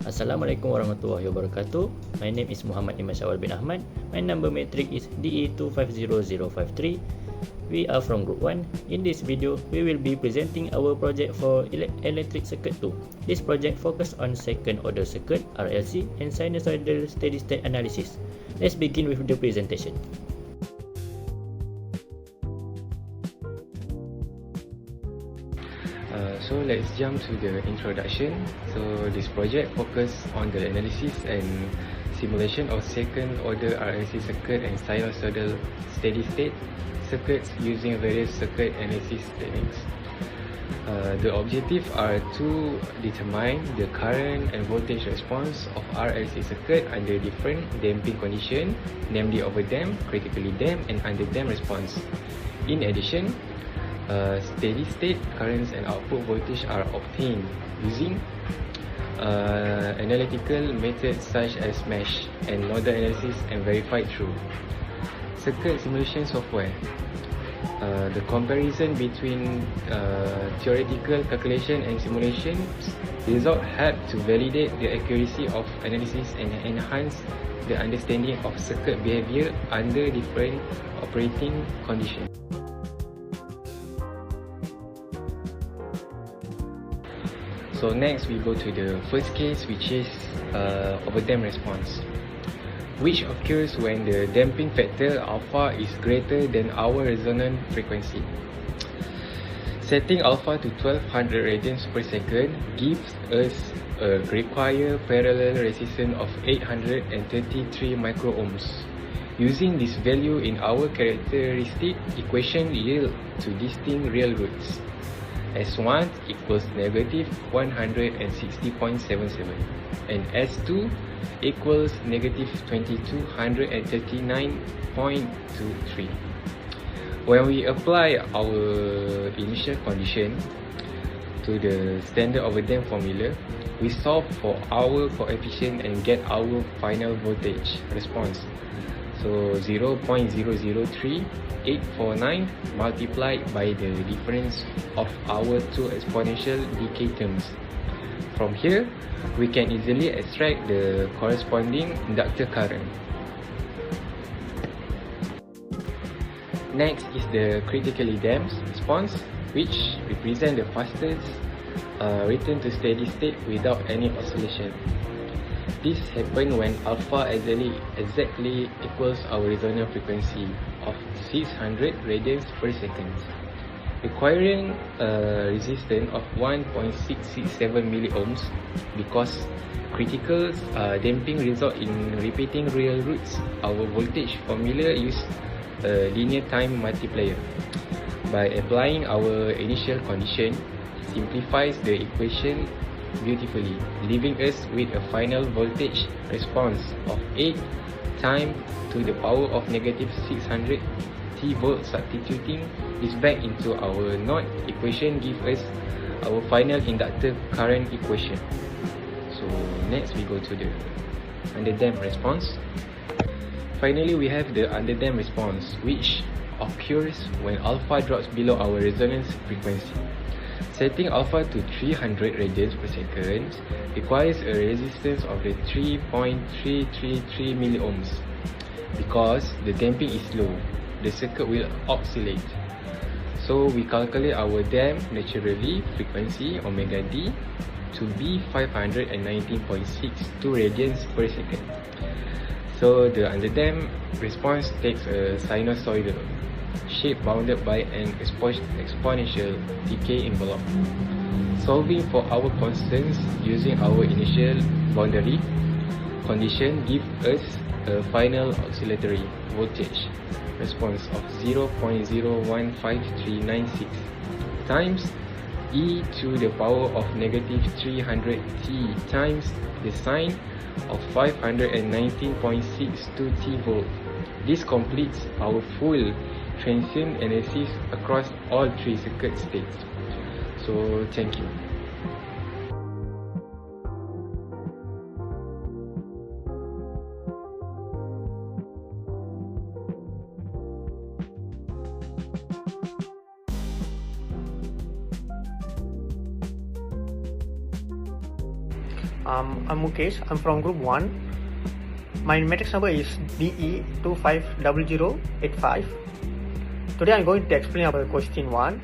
Assalamualaikum warahmatullahi wabarakatuh. My name is Muhammad Iman Syawal bin Ahmad. My number matric is DE250053. We are from Group 1. In this video, we will be presenting our project for electric circuit 2. This project focuses on second order circuit, RLC, and sinusoidal steady state analysis. Let's begin with the presentation. So let's jump to the introduction. So this project focuses on the analysis and simulation of second order RLC circuit and sinusoidal steady state circuits using various circuit analysis techniques. The objectives are to determine the current and voltage response of RLC circuit under different damping conditions, namely overdamp, critically damped, and underdamped response. In addition, steady state currents and output voltage are obtained using analytical methods such as mesh and nodal analysis and verified through circuit simulation software. The comparison between theoretical calculation and simulation result help to validate the accuracy of analysis and enhance the understanding of circuit behavior under different operating conditions. So next we go to the first case, which is overdamp response, which occurs when the damping factor alpha is greater than our resonant frequency. Setting alpha to 1200 radians per second gives us a required parallel resistance of 833 microohms. Using this value in our characteristic equation yield to distinct real roots. S1 equals negative 160.77 and S2 equals negative 2239.23. When we apply our initial condition to the standard overdamp formula, we solve for our coefficient and get our final voltage response. So 0.003849 multiplied by the difference of our two exponential decay terms. From here, we can easily extract the corresponding inductor current. Next is the critically damped response, which represents the fastest return to steady state without any oscillation. This happens when alpha exactly equals our resonant frequency of 600 radians per second, requiring a resistance of 1.667 milliohms. Because critical damping result in repeating real roots, our voltage formula use a linear time multiplier. By applying our initial condition, simplifies the equation beautifully, leaving us with a final voltage response of 8 times to the power of negative 600 T volt. Substituting this back into our node equation gives us our final inductor current equation. So next we go to the underdamped response. Finally, we have the underdamped response, which occurs when alpha drops below our resonance frequency. Setting alpha to 300 radians per second requires a resistance of the 3.333 milliohms. Because the damping is low, the circuit will oscillate. So we calculate our damp naturally frequency omega d to be 519.62 radians per second. So the underdamped response takes a sinusoidal shape bounded by an exponential decay envelope. Solving for our constants using our initial boundary condition gives us a final oscillatory voltage response of 0.015396 times e to the power of negative 300 t times the sine of 519.62 t volt. This completes our full transient analysis across all three circuit states. So thank you. I'm Mukesh. I'm from Group 1. My matrix number is DE250085. Today I'm going to explain about question 1.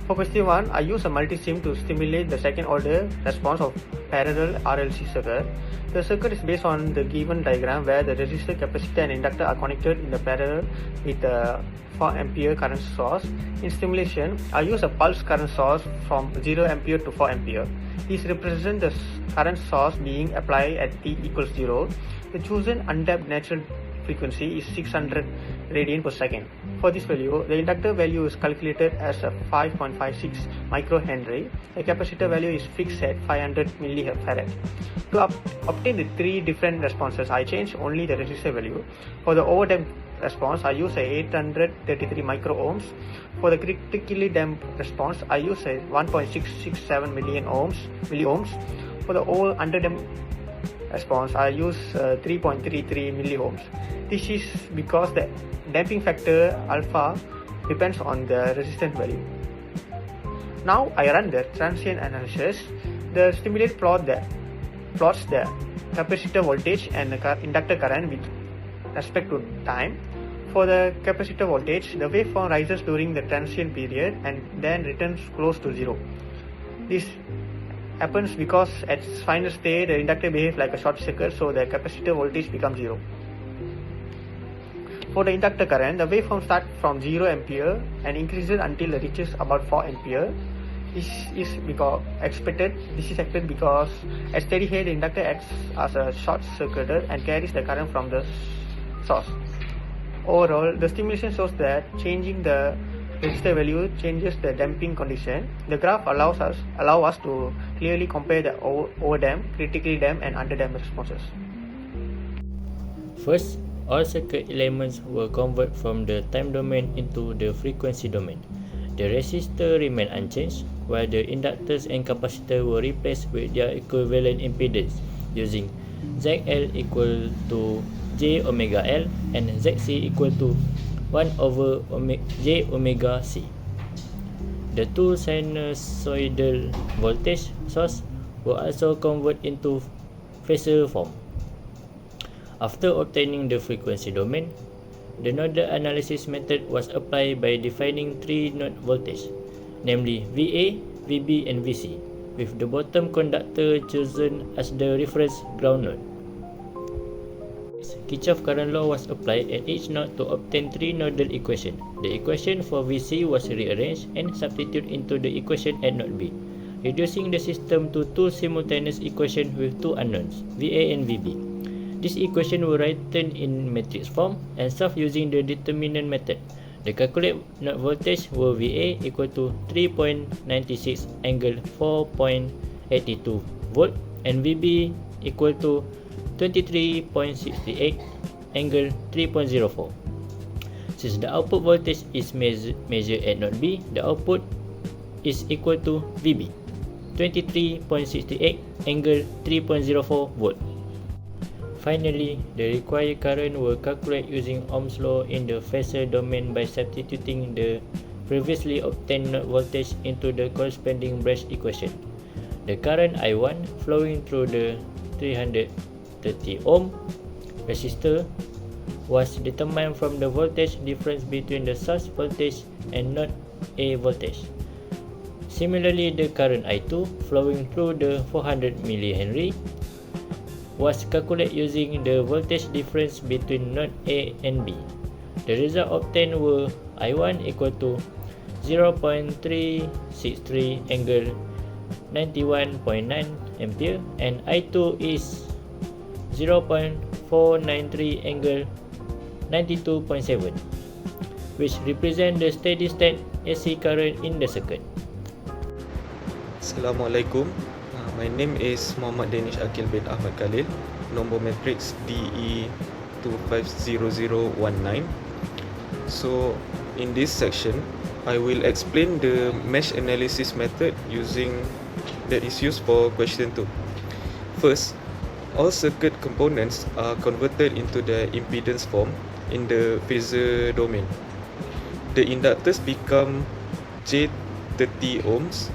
For question 1, I use a multi-sim to stimulate the second order response of parallel RLC circuit. The circuit is based on the given diagram where the resistor, capacitor and inductor are connected in the parallel with a 4 ampere current source. In stimulation, I use a pulse current source from 0 ampere to 4 ampere. This represents the current source being applied at t equals 0. The chosen undamped natural frequency is 600 radian per second. For this value, the inductor value is calculated as a 5.56 microhenry. The capacitor value is fixed at 500 millifarad. To obtain the three different responses, I change only the resistor value. For the overdamped response, I use a 833 microohms. For the critically damped response, I use a 1.667 milliohms. For the all underdamped response, I use 3.33 milliohms. This is because the damping factor alpha depends on the resistance value. Now I run the transient analysis. The stimulated plots the capacitor voltage and the inductor current with respect to time. For the capacitor voltage, the waveform rises during the transient period and then returns close to zero. This happens because at its final state, the inductor behaves like a short circuit, so the capacitor voltage becomes zero. For the inductor current, the waveform starts from 0 ampere and increases until it reaches about 4 ampere. This is expected because at steady state, the inductor acts as a short circuit and carries the current from the source. Overall, the stimulation shows that changing the resistor value changes the damping condition. The graph allows us to clearly compare the overdamped, critically damped and underdamped responses. First, all circuit elements were converted from the time domain into the frequency domain. The resistor remained unchanged, while the inductors and capacitor were replaced with their equivalent impedance using ZL equal to J omega L and ZC equal to 1 over J omega C. The two sinusoidal voltage sources were also converted into phasor form. After obtaining the frequency domain, the nodal analysis method was applied by defining three node voltages, namely VA, VB and VC, with the bottom conductor chosen as the reference ground node. Kirchhoff current law was applied at each node to obtain three nodal equations. The equation for VC was rearranged and substituted into the equation at node B, reducing the system to two simultaneous equations with two unknowns, VA and VB. These equations were written in matrix form and solved using the determinant method. The calculated node voltage were VA equal to 3.96 angle 4.82 volt and VB equal to 23.68 angle 3.04. Since the output voltage is measured at node B, the output is equal to VB, 23.68 angle 3.04 volt. Finally, the required current were calculated using Ohm's law in the phasor domain by substituting the previously obtained node voltage into the corresponding branch equation. The current I1 flowing through the 330 ohm resistor was determined from the voltage difference between the source voltage and node A voltage. Similarly, the current I2 flowing through the 400 millihenry was calculated using the voltage difference between node A and B. The result obtained were I1 equal to 0.363 angle 91.9 ampere and I2 is 0.493 angle 92.7, which represent the steady state AC current in the circuit. Assalamualaikum. My name is Muhammad Danish Akil bin Ahmad Khalil, number matrix DE250019. So in this section, I will explain the mesh analysis method that is used for question 2. First, all circuit components are converted into the impedance form in the phasor domain. The inductors become J30 ohms,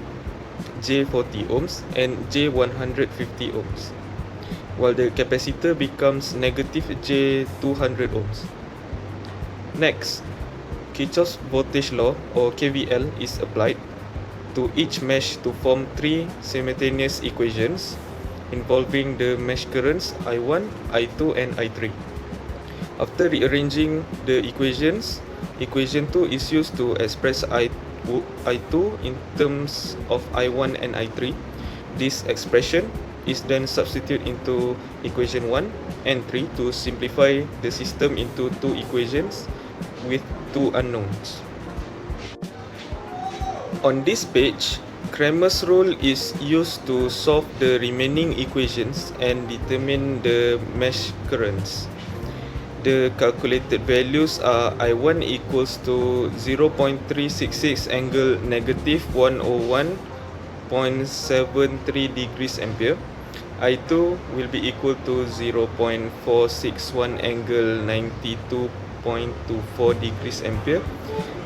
J40 ohms and J150 ohms, while the capacitor becomes negative J200 ohms. Next, Kirchhoff's voltage law or KVL is applied to each mesh to form three simultaneous equations involving the mesh currents I1, I2 and I3. After rearranging the equations, equation 2 is used to express I2 in terms of I1 and I3. This expression is then substituted into equation 1 and 3 to simplify the system into two equations with two unknowns. On this page, Cramer's rule is used to solve the remaining equations and determine the mesh currents. The calculated values are I1 equals to 0.366 angle negative 101.73 degrees ampere. I2 will be equal to 0.461 angle 92.24 degrees ampere.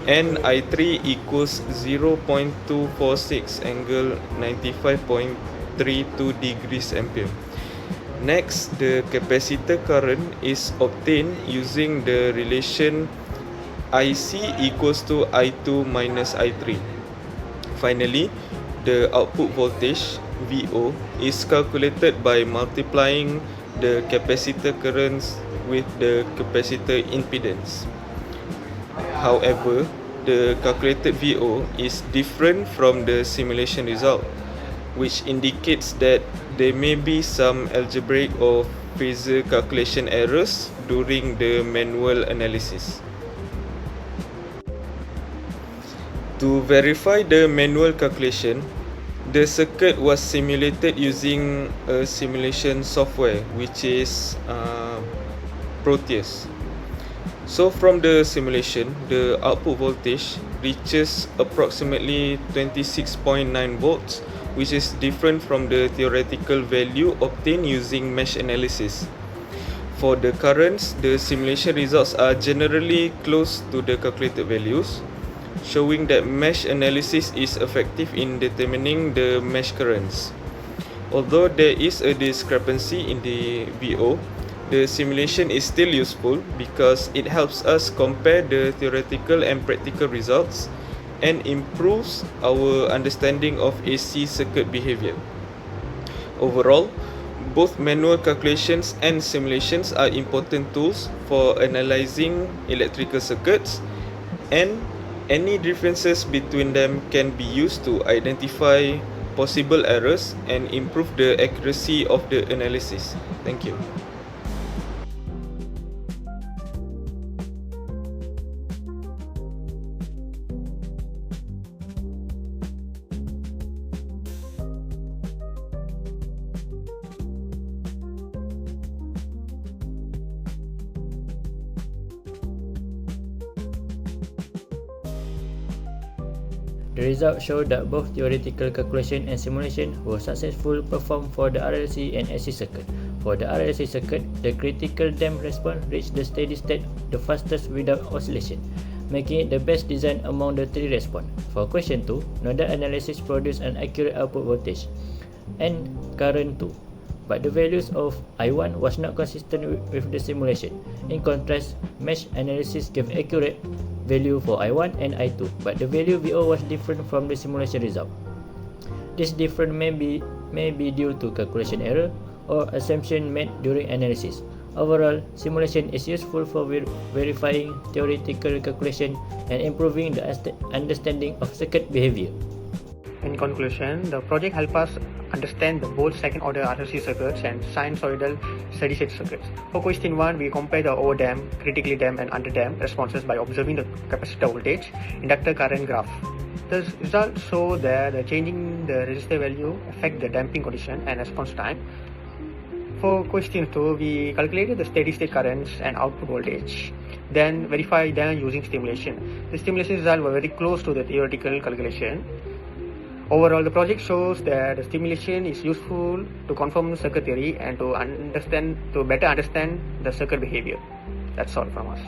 And I3 equals 0.246 angle 95.32 degrees ampere. Next, the capacitor current is obtained using the relation IC equals to I2 minus I3. Finally, the output voltage VO is calculated by multiplying the capacitor currents with the capacitor impedance. However, the calculated VO is different from the simulation result, which indicates that there may be some algebraic or phasor calculation errors during the manual analysis. To verify the manual calculation, the circuit was simulated using a simulation software which is Proteus. So from the simulation, the output voltage reaches approximately 26.9 volts, which is different from the theoretical value obtained using mesh analysis. For the currents, the simulation results are generally close to the calculated values, showing that mesh analysis is effective in determining the mesh currents. Although there is a discrepancy in the VO, the simulation is still useful because it helps us compare the theoretical and practical results and improves our understanding of AC circuit behavior. Overall, both manual calculations and simulations are important tools for analyzing electrical circuits, and any differences between them can be used to identify possible errors and improve the accuracy of the analysis. Thank you. The results show that both theoretical calculation and simulation were successfully performed for the RLC and AC circuit. For the RLC circuit, the critical damp response reached the steady state the fastest without oscillation, making it the best design among the three response. For question 2, nodal analysis produced an accurate output voltage and current too, but the values of I1 was not consistent with the simulation. In contrast, mesh analysis gave accurate value for I1 and I2, but the value VO was different from the simulation result. This difference may be due to calculation error or assumption made during analysis. Overall, simulation is useful for verifying theoretical calculation and improving the understanding of circuit behavior. In conclusion, the project helps us understand the both second-order RLC circuits and sinusoidal steady-state circuits. For question 1, we compare the overdamped, critically damped and underdamped responses by observing the capacitor voltage, inductor current graph. The results show that the changing the resistor value affect the damping condition and response time. For question 2, we calculated the steady-state currents and output voltage, then verified them using stimulation. The stimulation results were very close to the theoretical calculation. Overall, the project shows that the stimulation is useful to confirm circuit theory and to better understand the circuit behavior. That's all from us.